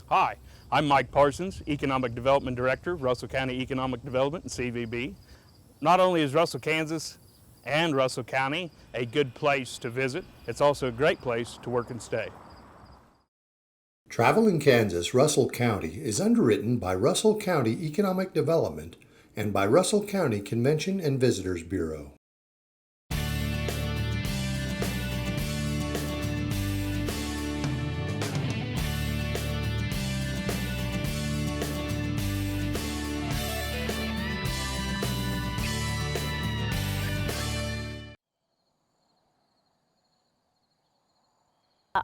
Hi, I'm Mike Parsons, Economic Development Director, Russell County Economic Development and CVB. Not only is Russell, Kansas and Russell County a good place to visit, it's also a great place to work and stay. Travel in Kansas, Russell County is underwritten by Russell County Economic Development and by Russell County Convention and Visitors Bureau.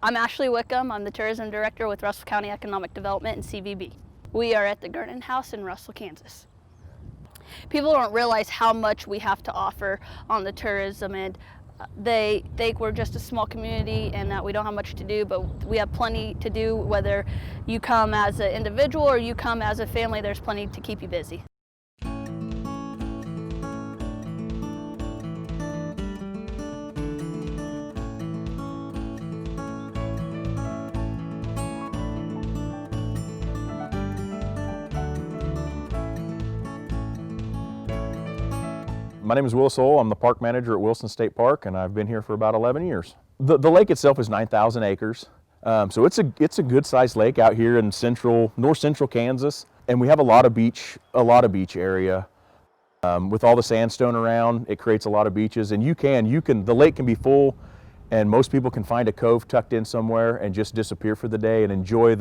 I'm Ashley Wickham. I'm the Tourism Director with Russell County Economic Development and CVB. We are at the Garden House in Russell, Kansas. People don't realize how much we have to offer on the tourism end. They think we're just a small community and that we don't have much to do, but we have plenty to do. Whether you come as an individual or you come as a family, there's plenty to keep you busy. My name is Will Soul. I'm the park manager at Wilson State Park, and I've been here for about 11 years. The lake itself is 9,000 acres, so it's a good-sized lake out here in north central Kansas, and we have a lot of beach area. With all the sandstone around, it creates a lot of beaches, and the lake can be full, and most people can find a cove tucked in somewhere and just disappear for the day and enjoy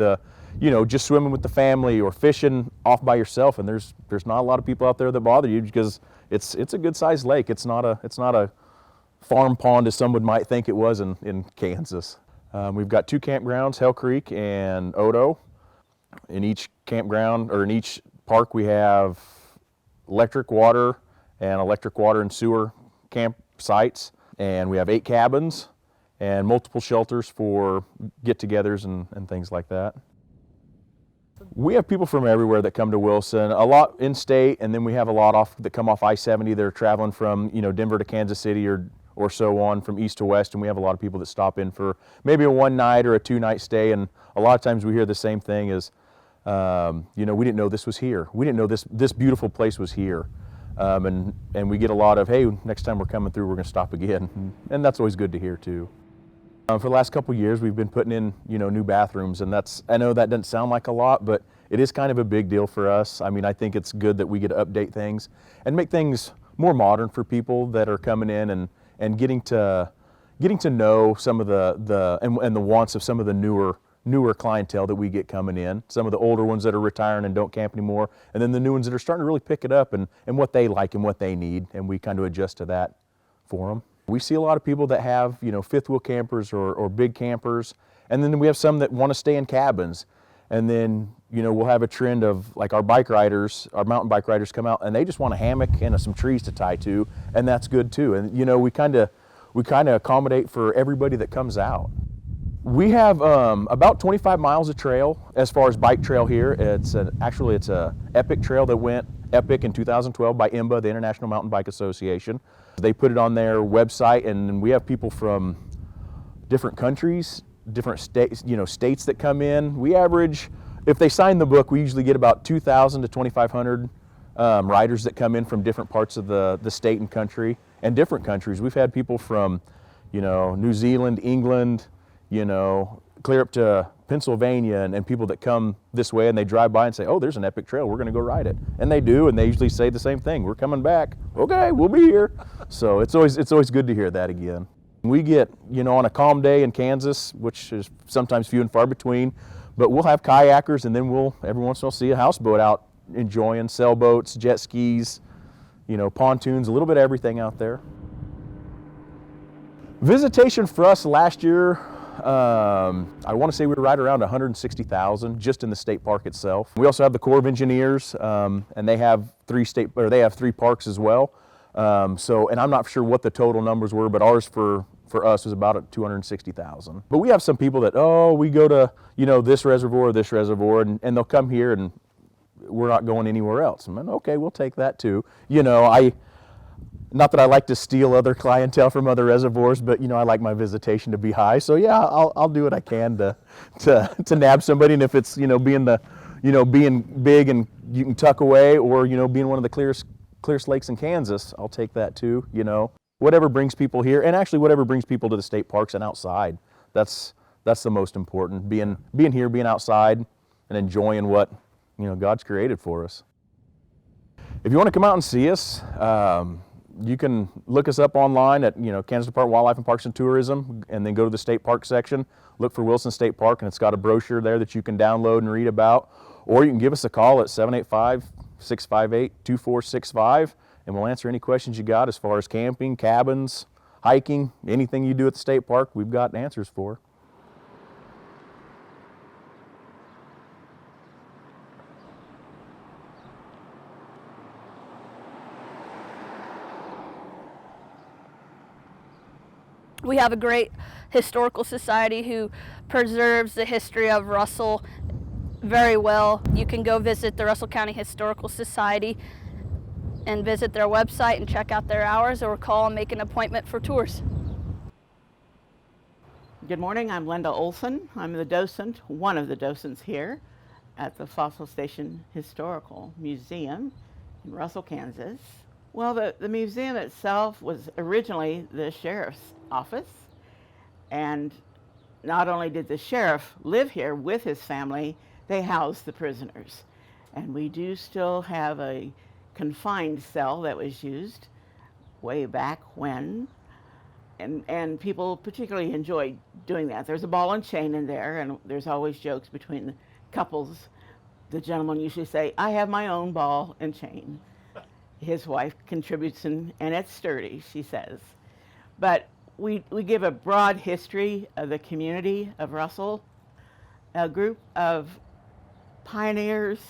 just swimming with the family or fishing off by yourself. And there's not a lot of people out there that bother you because it's a good-sized lake. It's not a farm pond as some might think it was in Kansas. We've got two campgrounds, Hell Creek and Odo. In each campground or in each park, we have electric water and sewer campsites, and we have 8 cabins and multiple shelters for get-togethers and things like that. We have people from everywhere that come to Wilson, a lot in-state, and then we have a lot that come off I-70 that are traveling from Denver to Kansas City or so on from east to west, and we have a lot of people that stop in for maybe a 1-night or a 2-night stay, and a lot of times we hear the same thing as, we didn't know this was here. We didn't know this beautiful place was here. And we get a lot of, hey, next time we're coming through, we're going to stop again. And that's always good to hear too. For the last couple of years, we've been putting in, new bathrooms, and I know that doesn't sound like a lot, but it is kind of a big deal for us. I mean, I think it's good that we get to update things and make things more modern for people that are coming in and getting to know some of the wants of some of the newer clientele that we get coming in, some of the older ones that are retiring and don't camp anymore, and then the new ones that are starting to really pick it up and what they like and what they need, and we kind of adjust to that for them. We see a lot of people that have, fifth wheel campers or big campers, and then we have some that want to stay in cabins. And then, we'll have a trend of like our mountain bike riders come out and they just want a hammock and some trees to tie to, and that's good too. And, we kind of accommodate for everybody that comes out. We have about 25 miles of trail as far as bike trail here. It's a epic trail that went epic in 2012 by IMBA, the International Mountain Bike Association. They put it on their website, and we have people from different countries, different states, states that come in. We average, if they sign the book, we usually get about 2,000 to 2,500 riders that come in from different parts of the state and country, and different countries. We've had people from, New Zealand, England, clear up to Pennsylvania, and people that come this way and they drive by and say, oh, there's an epic trail, we're going to go ride it. And they do, and they usually say the same thing, we're coming back. Okay, we'll be here. So it's always good to hear that again. We get, on a calm day in Kansas, which is sometimes few and far between, but we'll have kayakers, and then every once in a while see a houseboat out enjoying, sailboats, jet skis, pontoons, a little bit of everything out there. Visitation for us last year, I want to say we were right around 160,000 just in the state park itself. We also have the Corps of Engineers, and they have 3 parks as well. And I'm not sure what the total numbers were, but ours for us was about 260,000. But we have some people that, we go to, this reservoir, and they'll come here and we're not going anywhere else. I'm like, okay, we'll take that too. Not that I like to steal other clientele from other reservoirs, but I like my visitation to be high. So yeah, I'll do what I can to nab somebody, and if it's being big and you can tuck away, or being one of the clearest lakes in Kansas, I'll take that too. Whatever brings people here, and actually whatever brings people to the state parks and outside. That's the most important. Being here, being outside, and enjoying what God's created for us. If you want to come out and see us, you can look us up online at Kansas Department of Wildlife and Parks and Tourism, and then go to the state park section, look for Wilson State Park, and it's got a brochure there that you can download and read about. Or you can give us a call at 785-658-2465, and we'll answer any questions you got as far as camping, cabins, hiking, anything you do at the state park, we've got answers for. We have a great historical society who preserves the history of Russell very well. You can go visit the Russell County Historical Society and visit their website and check out their hours, or call and make an appointment for tours. Good morning, I'm Linda Olson. I'm the docent, one of the docents here at the Fossil Station Historical Museum in Russell, Kansas. Well, the museum itself was originally the sheriff's office, and not only did the sheriff live here with his family, they housed the prisoners. And we do still have a confined cell that was used way back when, and people particularly enjoyed doing that. There's a ball and chain in there, and there's always jokes between the couples. The gentleman usually say, "I have my own ball and chain." His wife contributes, and it's sturdy, she says. But we give a broad history of the community of Russell. A group of pioneers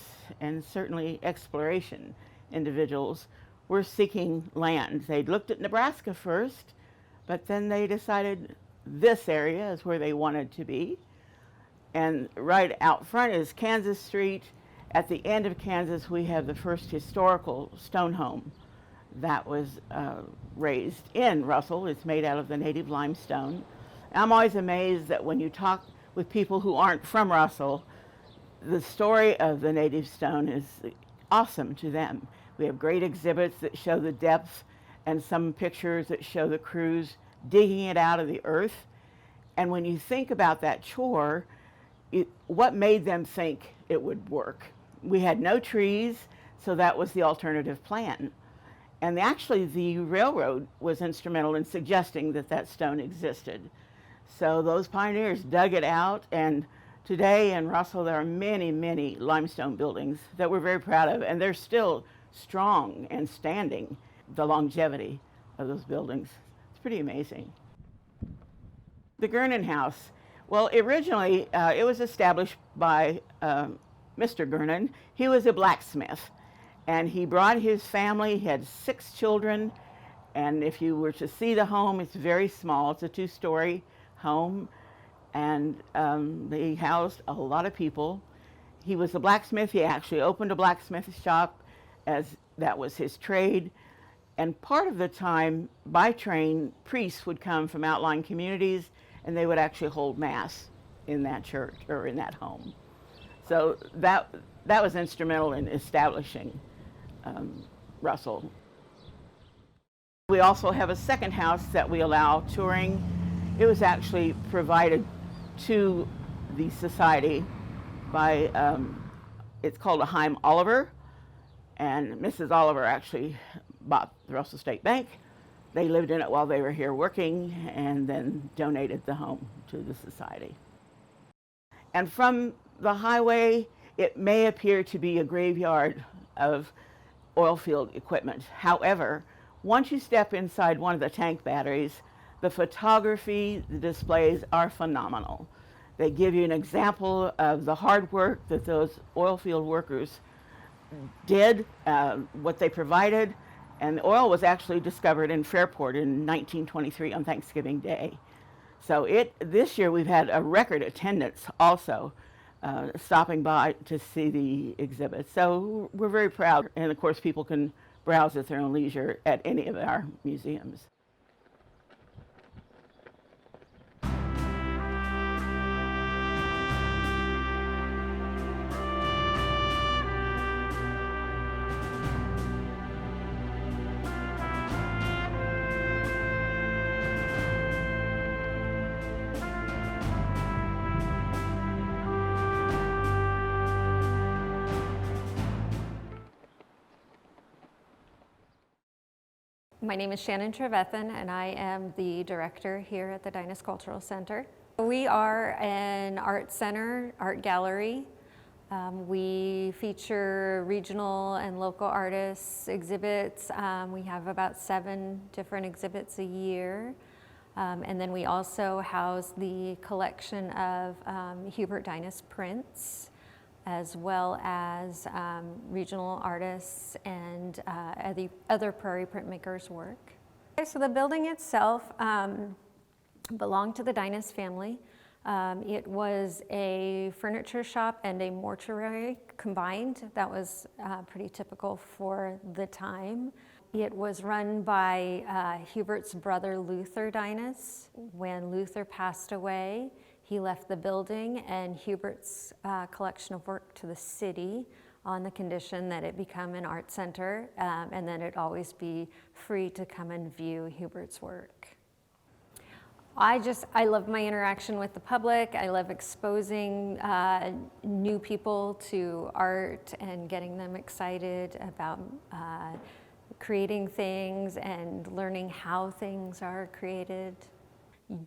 and certainly exploration individuals were seeking land. They'd looked at Nebraska first, but then they decided this area is where they wanted to be. And right out front is Kansas Street. At the end of Kansas, we have the first historical stone home that was raised in Russell. It's made out of the native limestone. And I'm always amazed that when you talk with people who aren't from Russell, the story of the native stone is awesome to them. We have great exhibits that show the depth, and some pictures that show the crews digging it out of the earth. And when you think about that chore, what made them think it would work? We had no trees, so that was the alternative plan. And actually, the railroad was instrumental in suggesting that that stone existed. So those pioneers dug it out, and today in Russell, there are many, many limestone buildings that we're very proud of, and they're still strong and standing. The longevity of those buildings, it's pretty amazing. The Gernon House, well, originally it was established by Mr. Gernon. He was a blacksmith, and he brought his family. He had 6 children, and if you were to see the home, it's very small. It's a 2-story home, and they housed a lot of people. He was a blacksmith. He actually opened a blacksmith shop, as that was his trade. And part of the time, by train, priests would come from outlying communities, and they would actually hold mass in that church or in that home. So that was instrumental in establishing Russell. We also have a second house that we allow touring. It was actually provided to the society by, it's called a Haim Oliver, and Mrs. Oliver actually bought the Russell State Bank. They lived in it while they were here working, and then donated the home to the society. And from the highway, it may appear to be a graveyard of oil field equipment. However, once you step inside one of the tank batteries, the photography, the displays are phenomenal. They give you an example of the hard work that those oil field workers did, what they provided, and the oil was actually discovered in Fairport in 1923 on Thanksgiving Day. So this year we've had a record attendance also, stopping by to see the exhibit. So we're very proud, and of course people can browse at their own leisure at any of our museums. My name is Shannon Trevethan, and I am the director here at the Deines Cultural Center. We are an art center, art gallery. We feature regional and local artists, exhibits. We have about 7 different exhibits a year. And then we also house the collection of Hubert Dynast prints, as well as regional artists and other prairie printmakers' work. Okay, so the building itself belonged to the Dynast family. It was a furniture shop and a mortuary combined. That was pretty typical for the time. It was run by Hubert's brother Luther Dynast. When Luther passed away, he left the building and Hubert's collection of work to the city on the condition that it become an art center and that it always be free to come and view Hubert's work. I love my interaction with the public. I love exposing new people to art and getting them excited about creating things and learning how things are created.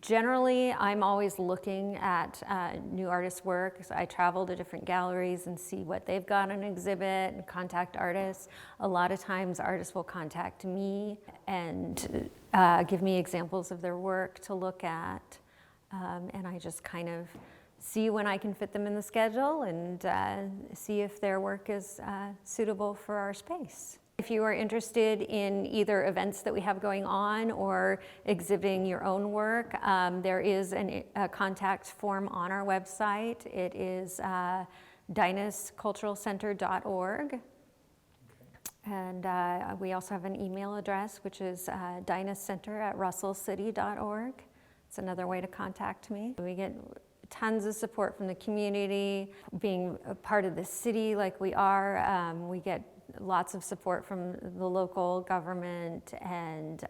Generally, I'm always looking at new artists' work. So I travel to different galleries and see what they've got on exhibit and contact artists. A lot of times artists will contact me and give me examples of their work to look at. And I just kind of see when I can fit them in the schedule and see if their work is suitable for our space. If you are interested in either events that we have going on or exhibiting your own work, there is a contact form on our website. It is DynesCulturalCenter.org. And we also have an email address, which is DynastCenter@russellcity.org. It's another way to contact me. We get tons of support from the community. Being a part of the city like we are, we get lots of support from the local government, and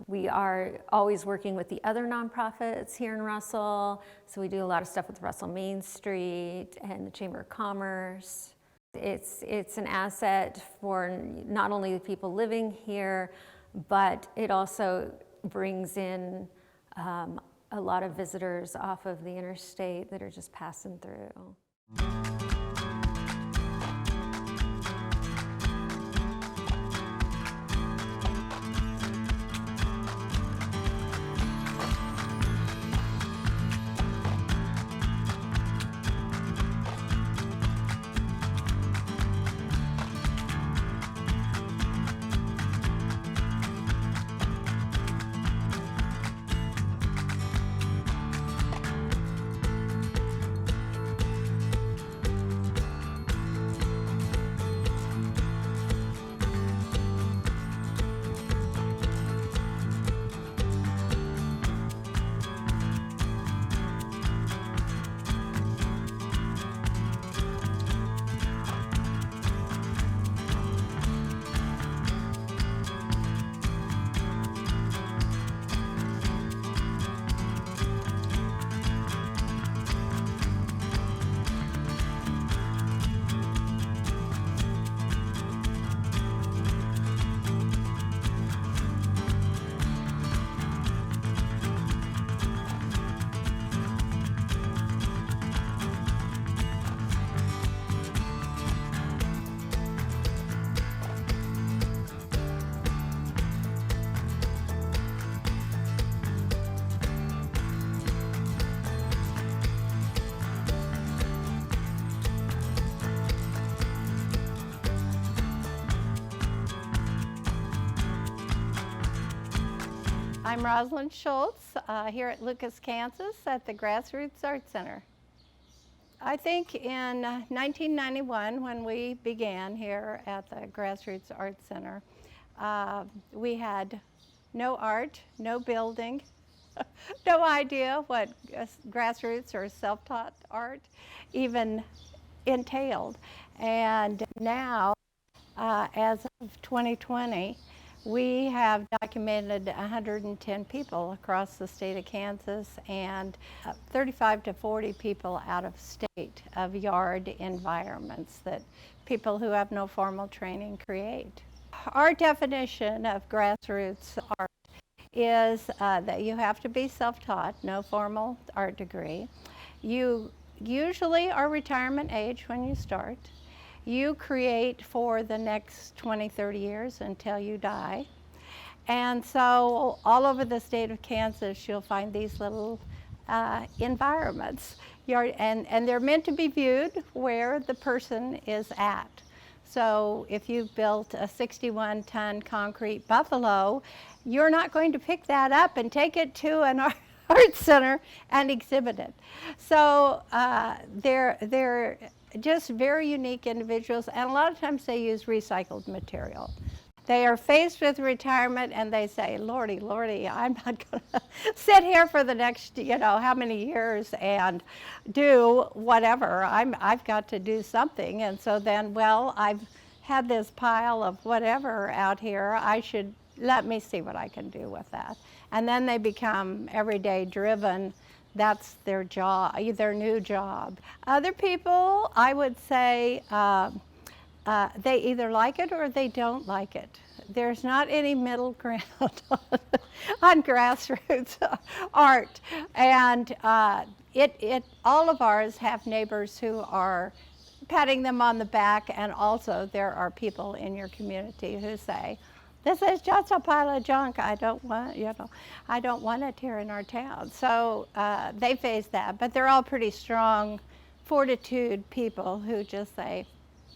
we are always working with the other nonprofits here in Russell. So we do a lot of stuff with Russell Main Street and the Chamber of Commerce. It's an asset for not only the people living here, but it also brings in a lot of visitors off of the interstate that are just passing through. I'm Rosslyn Schultz here at Lucas, Kansas at the Grassroots Arts Center. I think in 1991, when we began here at the Grassroots Arts Center, We had no art, no building, no idea what grassroots or self-taught art even entailed. And now, as of 2020, we have documented 110 people across the state of Kansas and 35 to 40 people out of state of yard environments that people who have no formal training create. Our definition of grassroots art is that you have to be self-taught, no formal art degree. You usually are retirement age when you start. You create for the next 20, 30 years until you die. And so all over the state of Kansas, you'll find these little environments. And they're meant to be viewed where the person is at. So if you've built a 61-ton concrete buffalo, you're not going to pick that up and take it to an art center and exhibit it. So they're just very unique individuals, and a lot of times they use recycled material. They are faced with retirement and they say, Lordy, Lordy, I'm not gonna sit here for the next, how many years and do whatever. I've got to do something. And so then, well, I've had this pile of whatever out here. Let me see what I can do with that. And then they become everyday driven. That's their job, their new job. Other people, I would say, they either like it or they don't like it. There's not any middle ground on grassroots art. And all of ours have neighbors who are patting them on the back, and also there are people in your community who say, this is just a pile of junk. I don't want it here in our town. So they face that, but they're all pretty strong, fortitude people who just say,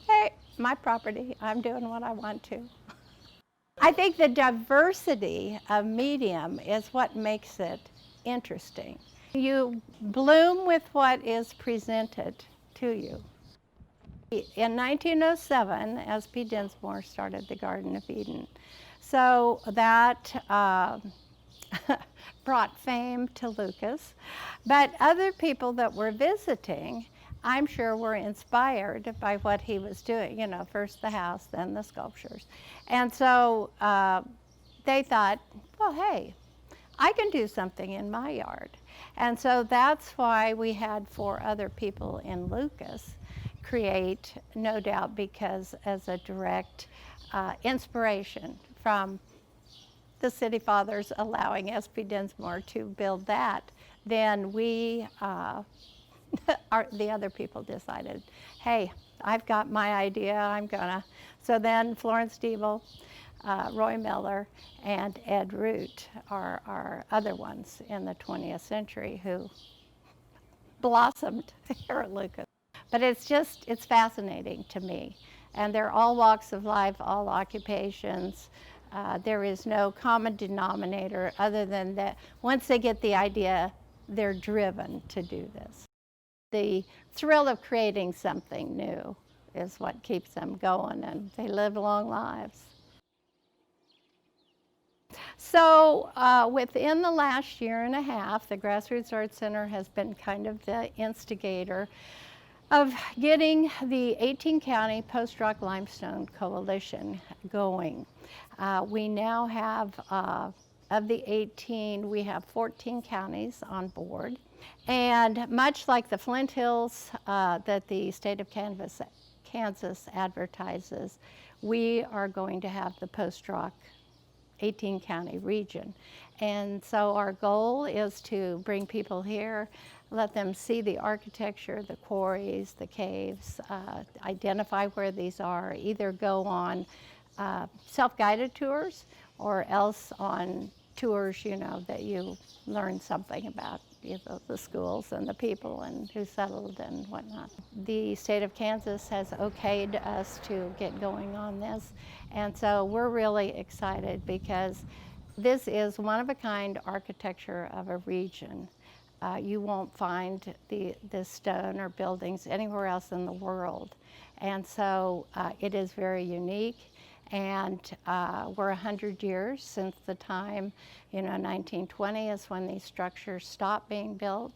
hey, my property, I'm doing what I want to. I think the diversity of medium is what makes it interesting. You bloom with what is presented to you. In 1907, S.P. Dinsmore started the Garden of Eden. So that brought fame to Lucas. But other people that were visiting, I'm sure were inspired by what he was doing, first the house, then the sculptures. And so they thought, well, hey, I can do something in my yard. And so that's why we had 4 other people in Lucas create, no doubt because as a direct inspiration from the city fathers allowing S.P. Dinsmore to build that, then we, the other people decided, hey, I've got my idea, I'm gonna. So then Florence Diebel, Roy Miller, and Ed Root are other ones in the 20th century who blossomed here at Lucas. But it's fascinating to me. And they're all walks of life, all occupations. There is no common denominator other than that once they get the idea, they're driven to do this. The thrill of creating something new is what keeps them going, and they live long lives. So within the last year and a half, the Grassroots Arts Center has been kind of the instigator of getting the 18-county post-rock limestone coalition going. We now have, of the 18, we have 14 counties on board. And much like the Flint Hills that the state of Kansas advertises, we are going to have the post-rock 18-county region. And so our goal is to bring people here, let them see the architecture, the quarries, the caves, identify where these are, either go on self-guided tours or else on tours, that you learn something about the schools and the people and who settled and whatnot. The state of Kansas has okayed us to get going on this, and so we're really excited because this is one-of-a-kind architecture of a region. You won't find the stone or buildings anywhere else in the world. And so it is very unique, And we're 100 years since the time, 1920 is when these structures stopped being built.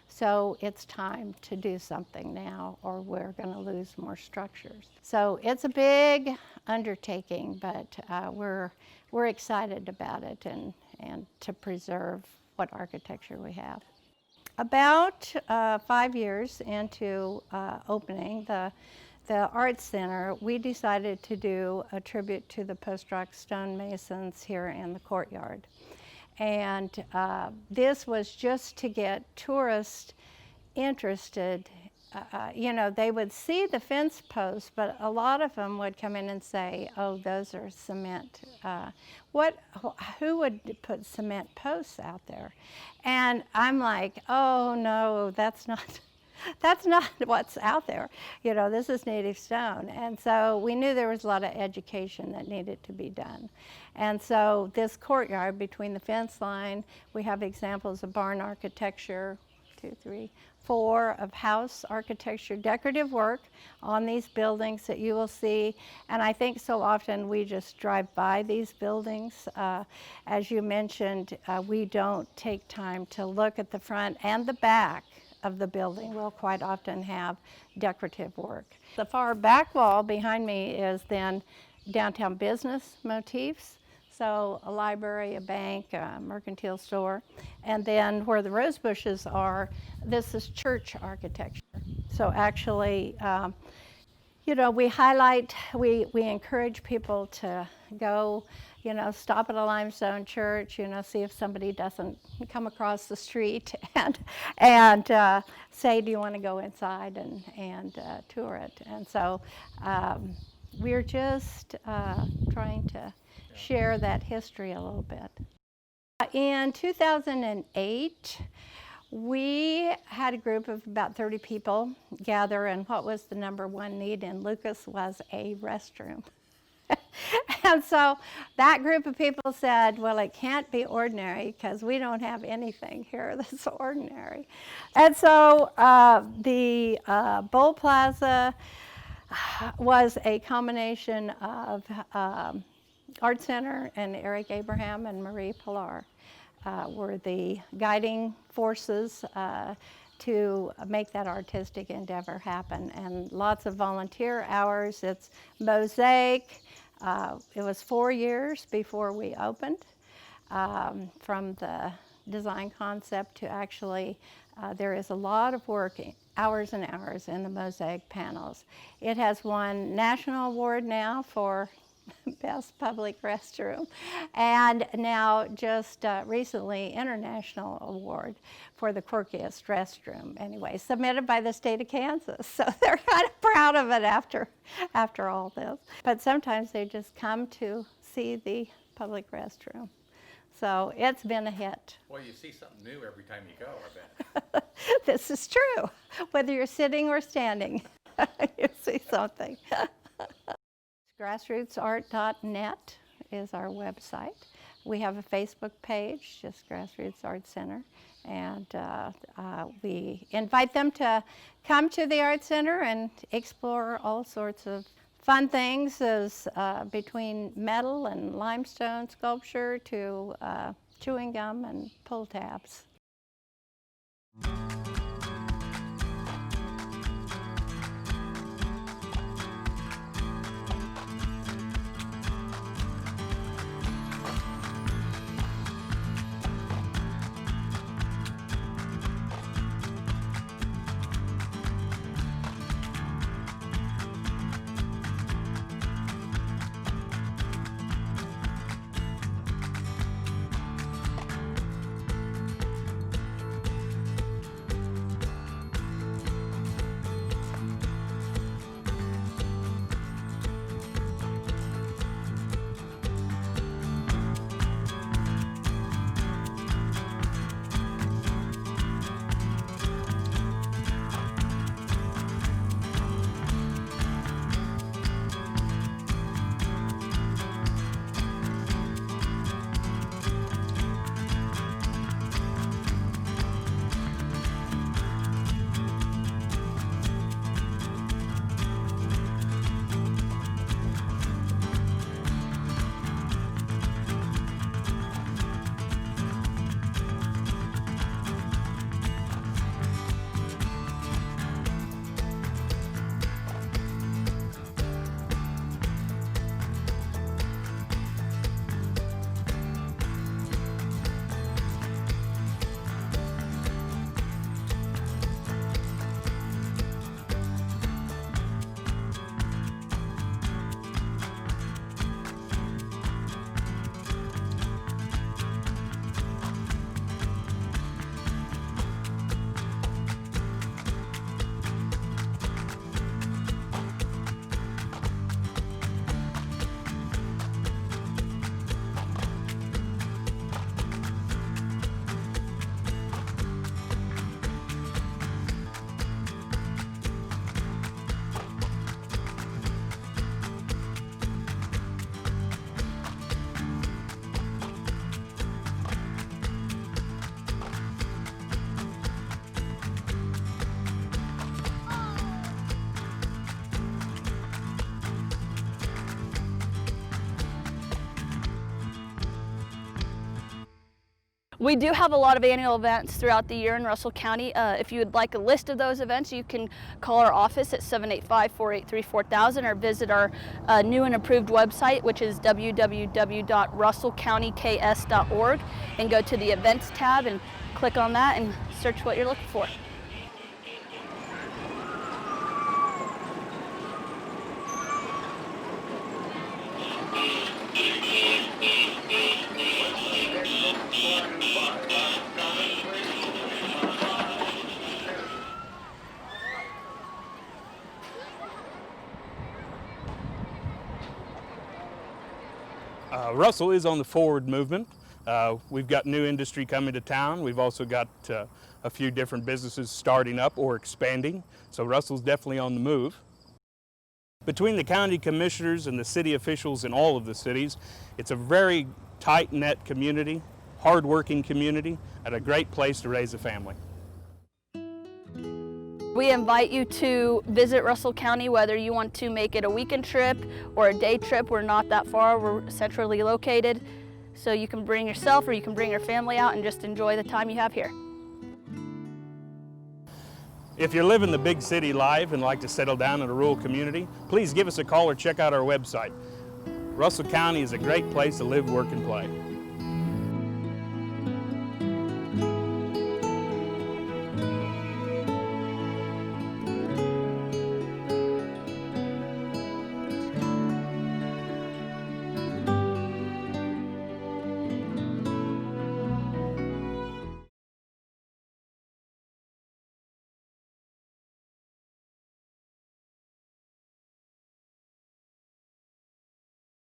So it's time to do something now, or we're going to lose more structures. So it's a big undertaking, but we're excited about it and to preserve what architecture we have. About 5 years into opening the Arts Center, we decided to do a tribute to the post-rock stonemasons here in the courtyard. And this was just to get tourists interested. They would see the fence posts, but a lot of them would come in and say, oh, those are cement. Who would put cement posts out there? And I'm like, oh, no, that's not what's out there. This is native stone. And so we knew there was a lot of education that needed to be done. And so this courtyard between the fence line, we have examples of barn architecture, 2, 3, 4 of house architecture, decorative work on these buildings that you will see. And I think so often we just drive by these buildings. As you mentioned, we don't take time to look at the front and the back of the building. We'll quite often have decorative work. The far back wall behind me is then downtown business motifs. So a library, a bank, a mercantile store. And then where the rose bushes are, this is church architecture. So actually, we highlight, we encourage people to go, stop at a limestone church, see if somebody doesn't come across the street and say, do you want to go inside and tour it? And so we're just trying to share that history a little bit. In 2008, we had a group of about 30 people gather, and what was the number one need in Lucas was a restroom. And so that group of people said, well, it can't be ordinary because we don't have anything here that's ordinary. And so the Bowl Plaza was a combination of Art Center, and Eric Abraham and Marie Pilar were the guiding forces to make that artistic endeavor happen. And lots of volunteer hours. It's mosaic. It was 4 years before we opened, from the design concept to actually, there is a lot of work, hours and hours in the mosaic panels. It has won national award now for best public restroom, and now just recently international award for the quirkiest restroom, anyway, submitted by the state of Kansas. So they're kind of proud of it after all this. But sometimes they just come to see the public restroom. So it's been a hit. Well, you see something new every time you go, I bet. This is true. Whether you're sitting or standing, you see something. Grassrootsart.net is our website. We have a Facebook page, just Grassroots Arts Center, and we invite them to come to the Arts Center and explore all sorts of fun things, as between metal and limestone sculpture to chewing gum and pull tabs. We do have a lot of annual events throughout the year in Russell County. If you would like a list of those events, you can call our office at 785-483-4000 or visit our new and improved website, which is www.russellcountyks.org, and go to the events tab and click on that and search what you're looking for. Russell is on the forward movement. We've got new industry coming to town. We've also got a few different businesses starting up or expanding. So Russell's definitely on the move. Between the county commissioners and the city officials in all of the cities, it's a very tight-knit community, hard-working community, and a great place to raise a family. We invite you to visit Russell County, whether you want to make it a weekend trip or a day trip. We're not that far, we're centrally located. So you can bring yourself or you can bring your family out and just enjoy the time you have here. If you're living the big city life and like to settle down in a rural community, please give us a call or check out our website. Russell County is a great place to live, work, and play.